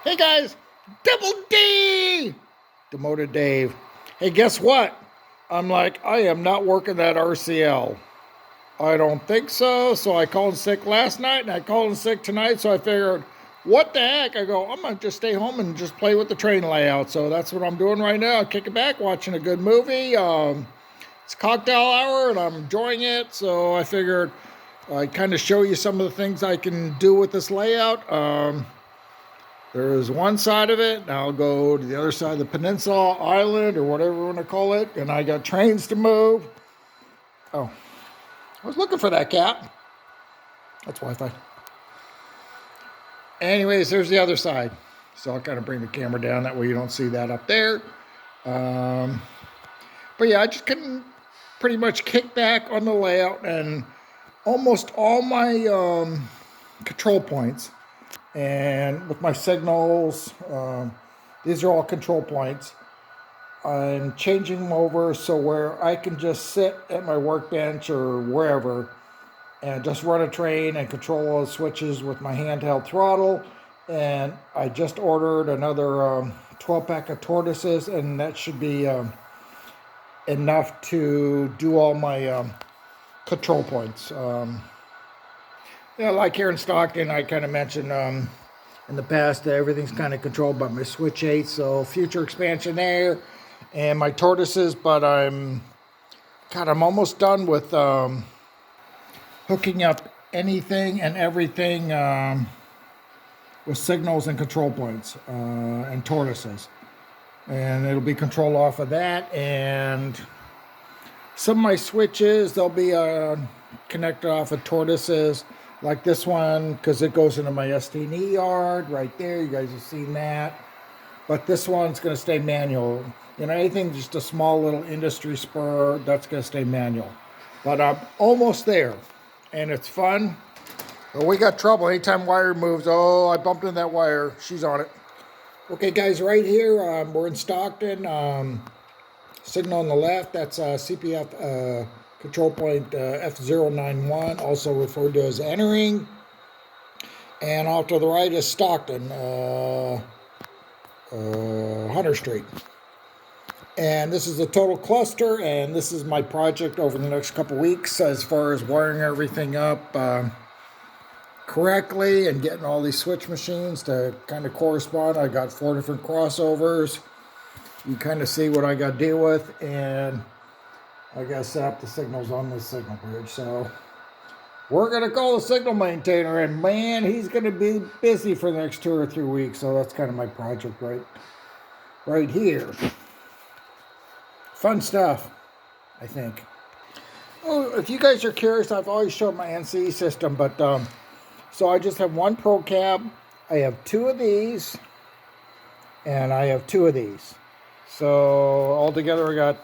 Hey guys, Double D! Demoted Dave. Hey, guess what? I'm like, I am not working that RCL. I don't think so. So I called sick last night and I called in sick tonight. So I figured, what the heck? I go, I'm going to just stay home and just play with the train layout. So that's what I'm doing right now. Kicking back, watching a good movie. It's cocktail hour and I'm enjoying it. So I figured I'd kind of show you some of the things I can do with this layout. There's one side of it, and I'll go to the other side of the peninsula, island, or whatever you want to call it, and I got trains to move. Oh, I was looking for that cat. That's Wi-Fi. Anyways, there's the other side. So I'll kind of bring the camera down, that way you don't see that up there. But yeah, I just couldn't pretty much kick back on the layout, and almost all my control points, and with my signals, these are all control points. I'm changing them over so where I can just sit at my workbench or wherever and just run a train and control all the switches with my handheld throttle. And I just ordered another 12-pack of tortoises, and that should be enough to do all my control points. Yeah, like here in Stockton, I kind of mentioned in the past that everything's kind of controlled by my Switch 8, so future expansion there, and my tortoises, but I'm almost done with hooking up anything and everything with signals and control points and tortoises. And it'll be controlled off of that, and some of my switches, they'll be connected off of tortoises, like this one, because it goes into my STD yard right there. You guys have seen that. But this one's going to stay manual. You know, anything just a small little industry spur, that's going to stay manual. But I'm almost there, and it's fun. But we got trouble anytime wire moves. Oh, I bumped into that wire. She's on it. Okay, guys, right here, we're in Stockton. Signal on the left, that's CPF control point F091, also referred to as entering. And off to the right is Stockton, Hunter Street. And this is a total cluster, and this is my project over the next couple weeks as far as wiring everything up correctly and getting all these switch machines to kind of correspond. I got 4 different crossovers. You kind of see what I got to deal with, and I got to set up the signals on this signal bridge. So we're going to call the signal maintainer, and man, he's going to be busy for the next 2 or 3 weeks. So that's kind of my project right here. Fun stuff, I think. Oh, if you guys are curious, I've always showed my NC system, but so I just have one Pro Cab. I have 2 of these, and I have 2 of these. So altogether, I got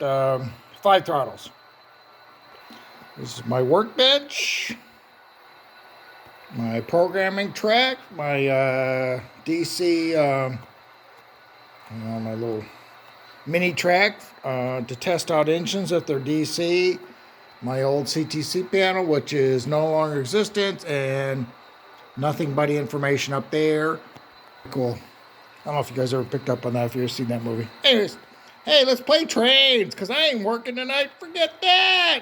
5 throttles. This is my workbench, my programming track, my DC, my little mini track to test out engines if they're DC, my old CTC panel, which is no longer existent, and nothing but information up there. Cool. I don't know if you guys ever picked up on that, if you've ever seen that movie. Anyways, hey, let's play trains, because I ain't working tonight. Forget that.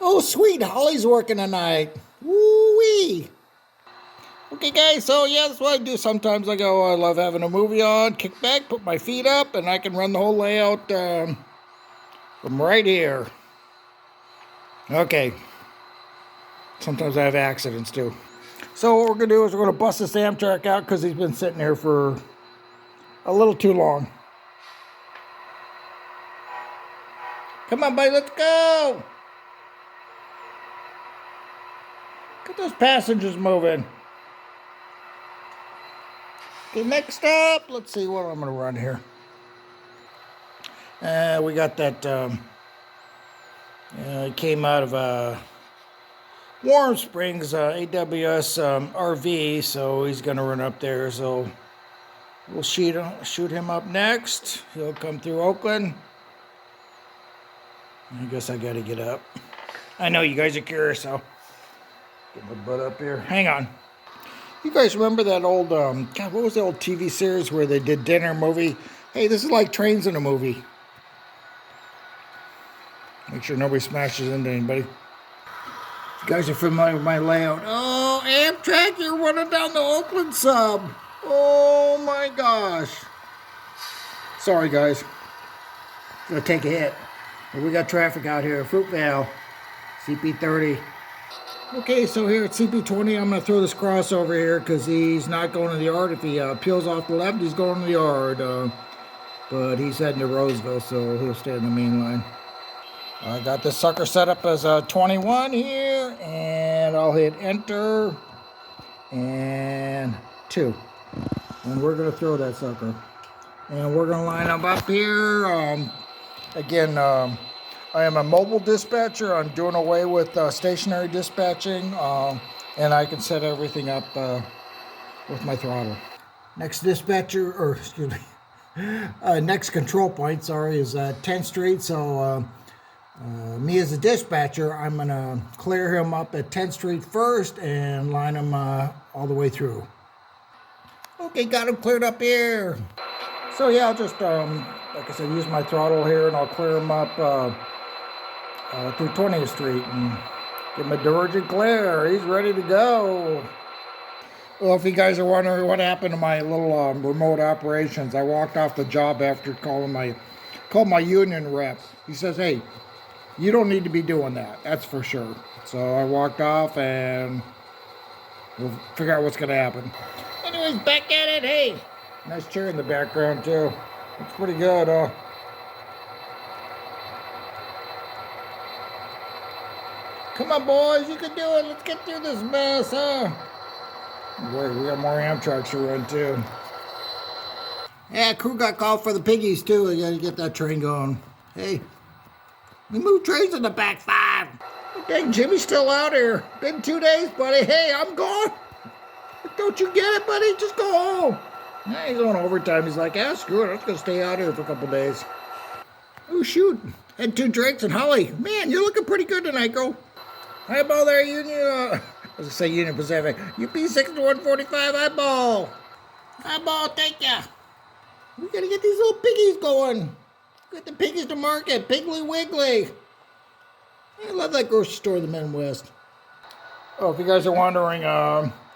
Oh, sweet, Holly's working tonight. Woo-wee. Okay, guys, so yeah, that's what I do sometimes. I love having a movie on, kick back, put my feet up, and I can run the whole layout from right here. Okay. Sometimes I have accidents, too. So what we're going to do is we're going to bust this Amtrak out because he's been sitting here for a little too long. Come on, buddy, let's go. Get those passengers moving. Okay, next up, let's see what I'm going to run here. We got that, it came out of Warm Springs, AWS RV, so he's going to run up there, so we'll shoot him up next. He'll come through Oakland. I guess I got to get up. I know you guys are curious, so get my butt up here. Hang on. You guys remember that old, God, what was the old TV series where they did dinner movie? Hey, this is like trains in a movie. Make sure nobody smashes into anybody. You guys are familiar with my layout. Oh, Amtrak, you're running down the Oakland sub. Oh my gosh. Sorry, guys. Gonna take a hit. But we got traffic out here. Fruitvale, CP30. Okay, so here at CP20, I'm gonna throw this crossover here because he's not going to the yard. If he peels off the left, he's going to the yard. But he's heading to Roseville, so he'll stay in the main line. I got this sucker set up as a 21 here, and I'll hit enter, and 2. And we're gonna throw that sucker. And we're gonna line up here. Again, I am a mobile dispatcher. I'm doing away with stationary dispatching, and I can set everything up with my throttle. Next dispatcher, or excuse me, next control point, sorry, is 10th Street. So me as a dispatcher, I'm gonna clear him up at 10th Street first and line him all the way through. Okay, got him cleared up here. So yeah, I'll just, like I said, use my throttle here and I'll clear him up through 20th Street and give him a divergent clear. He's ready to go. Well, if you guys are wondering what happened to my little remote operations, I walked off the job after called my union rep. He says, hey, you don't need to be doing that. That's for sure. So I walked off and we'll figure out what's going to happen. Anyways, back at it. Hey, nice chair in the background too. Looks pretty good, huh? Come on, boys, you can do it. Let's get through this mess, huh? Wait, we got more Amtrak to run, too. Yeah, crew got called for the piggies, too. We gotta get that train going. Hey, we move trains in the BAC 5. Dang, Jimmy's still out here. Been 2 days, buddy. Hey, I'm gone. Don't you get it, buddy? Just go home. Yeah, he's on overtime. He's like, yeah, screw it. I'm just gonna stay out here for a couple days. Oh, shoot. Had 2 drinks and Holly. Man, you're looking pretty good tonight, girl. Eyeball there, Union. I was going to say Union Pacific. UP 6145 eyeball. Eyeball, thank ya. We got to get these little piggies going. Get the piggies to market. Piggly Wiggly. I love that grocery store in the Midwest. Oh, if you guys are wondering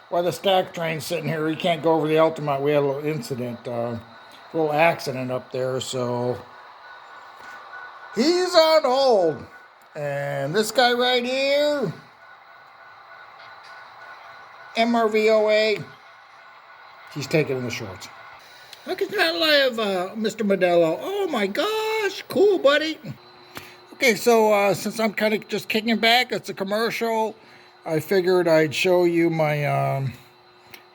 why the stack train's sitting here, you can't go over the Altamont. We had a little incident, a little accident up there, so he's on hold. And this guy right here, MRVOA, he's taking the shorts. Look at that live, Mr. Modelo. Oh my gosh, cool, buddy. Okay, so since I'm kind of just kicking back, it's a commercial. I figured I'd show you my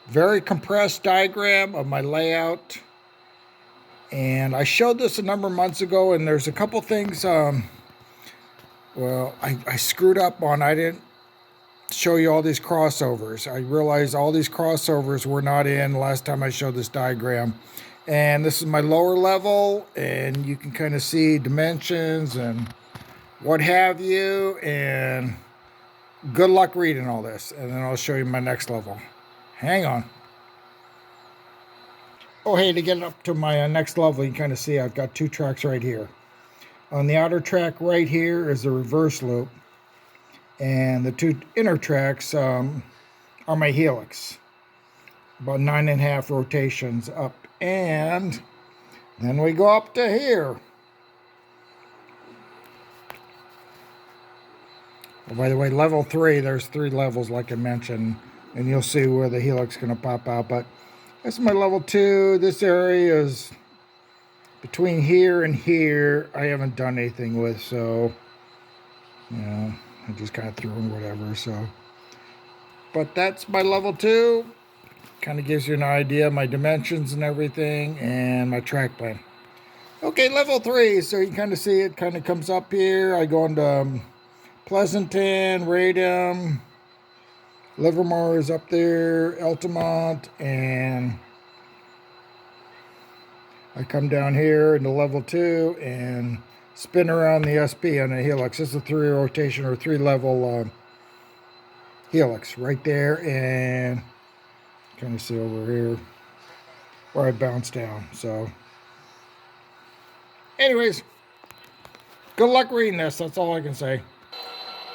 very compressed diagram of my layout. And I showed this a number of months ago, and there's a couple things, well, I screwed up on, I didn't show you all these crossovers. I realized all these crossovers were not in last time I showed this diagram. And this is my lower level, and you can kind of see dimensions and what have you, and good luck reading all this. And then I'll show you my next level. Hang on. Oh, hey, to get up to my next level, you can kind of see I've got 2 tracks right here. On the outer track right here is the reverse loop, and the 2 inner tracks are my helix. About 9.5 rotations up, and then we go up to here. Oh, by the way, level 3, there's 3 levels like I mentioned, and you'll see where the helix is going to pop out, but that's my level 2. This area is between here and here. I haven't done anything with, so, you know, I just kind of threw in whatever, so. But that's my level 2. Kind of gives you an idea of my dimensions and everything, and my track plan. Okay, level 3, so you can kind of see it kind of comes up here. I go into Pleasanton, Radom, Livermore is up there, Altamont, and I come down here into level 2 and spin around the SP on a helix. This is a 3 rotation or 3 level helix right there, and Kind of see over here where I bounced down. So anyways, good luck reading this. That's all I can say.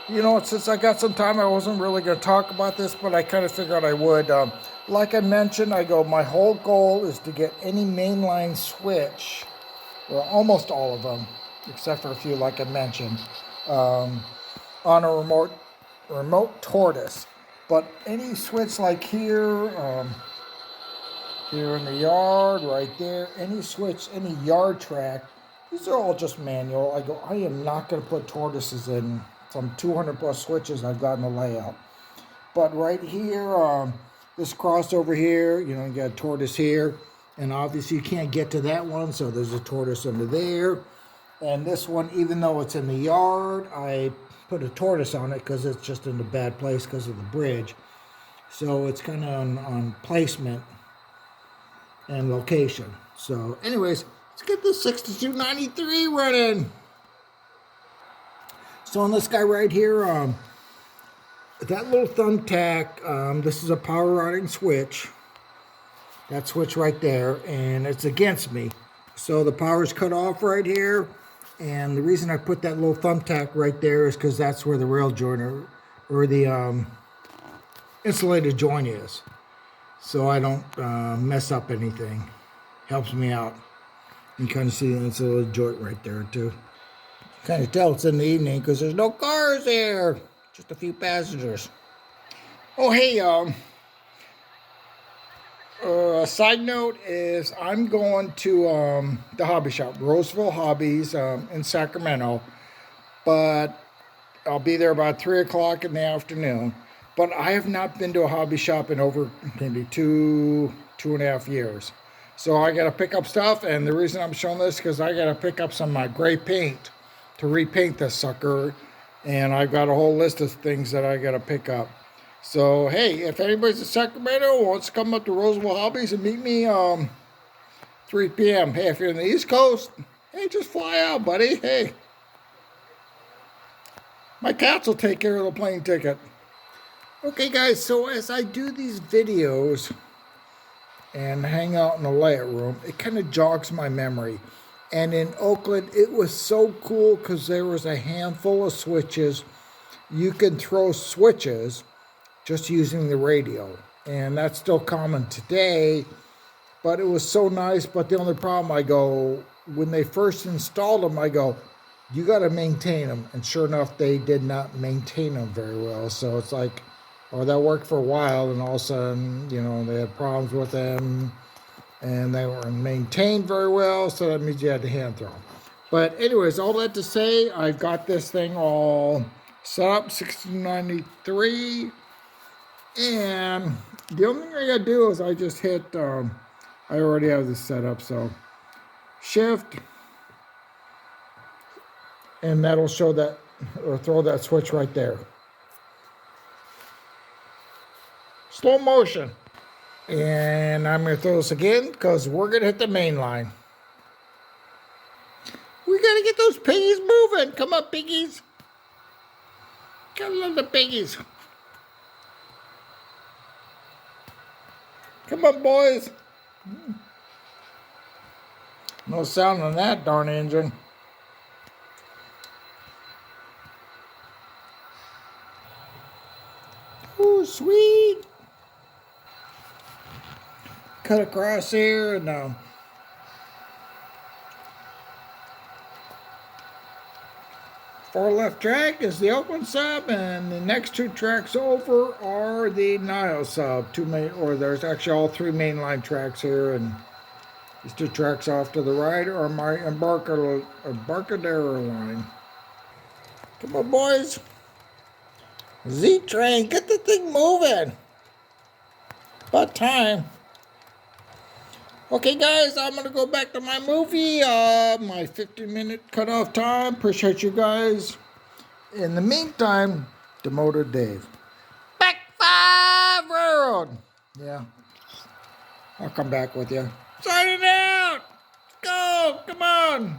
You know, since I got some time, I wasn't really going to talk about this, but I kind of figured I would. Like I mentioned, my whole goal is to get any mainline switch, well, almost all of them, except for a few, like I mentioned, on a remote tortoise. But any switch like here, here in the yard, right there, any switch, any yard track, these are all just manual. I am not going to put tortoises in some 200 plus switches I've got in the layout. But right here, this crossover here, you know, you got a tortoise here, and obviously you can't get to that one, so there's a tortoise under there. And this one, even though it's in the yard, I put a tortoise on it because it's just in a bad place because of the bridge. So it's kind of on placement and location. So anyways, let's get this 6293 running. So on this guy right here, that little thumbtack, this is a power routing switch. That switch right there, and it's against me. So the power's cut off right here. And the reason I put that little thumbtack right there is because that's where the rail joint or the insulated joint is. So I don't mess up anything. Helps me out. You kind of see the insulated joint right there too. Kind of tell it's in the evening because there's no cars there. Just a few passengers. Oh, hey, side note is I'm going to the hobby shop, Roseville Hobbies in Sacramento. But I'll be there about 3 o'clock in the afternoon. But I have not been to a hobby shop in over maybe two and a half years. So I got to pick up stuff. And the reason I'm showing this is because I got to pick up some of my gray paint to repaint this sucker, and I've got a whole list of things that I got to pick up. So hey, if anybody's in Sacramento wants to come up to Roseville Hobbies and meet me 3 p.m. Hey, if you're in the East Coast, hey, just fly out, buddy. Hey, my cats will take care of the plane ticket. Okay, guys, so as I do these videos and hang out in the layout room, it kind of jogs my memory. And in Oakland, it was so cool because there was a handful of switches. You can throw switches just using the radio. And that's still common today. But it was so nice. But the only problem, when they first installed them, you got to maintain them. And sure enough, they did not maintain them very well. So it's like, oh, that worked for a while. And all of a sudden, you know, they had problems with them. And they weren't maintained very well, so that means you had to hand throw them. But anyways, all that to say, I've got this thing all set up, 1693. And the only thing I got to do is I just hit, I already have this set up, so shift. And that'll show that, or throw that switch right there. Slow motion. And I'm going to throw this again because we're going to hit the main line. We got to get those piggies moving. Come on, piggies. Gotta love the piggies. Come on, boys. No sound on that darn engine. Ooh, sweet. Cut across here and far left track is the Oakland sub, and the next 2 tracks over are the Nile sub. There's actually all 3 mainline tracks here, and these 2 tracks off to the right are my Embarcadero line. Come on, boys. Z-Train, get the thing moving. About time. Okay, guys, I'm going to go back to my movie, my 15-minute cutoff time. Appreciate you guys. In the meantime, Demoted Dave. BAC V RR. Yeah, I'll come back with you. Signing out. Let's go. Come on.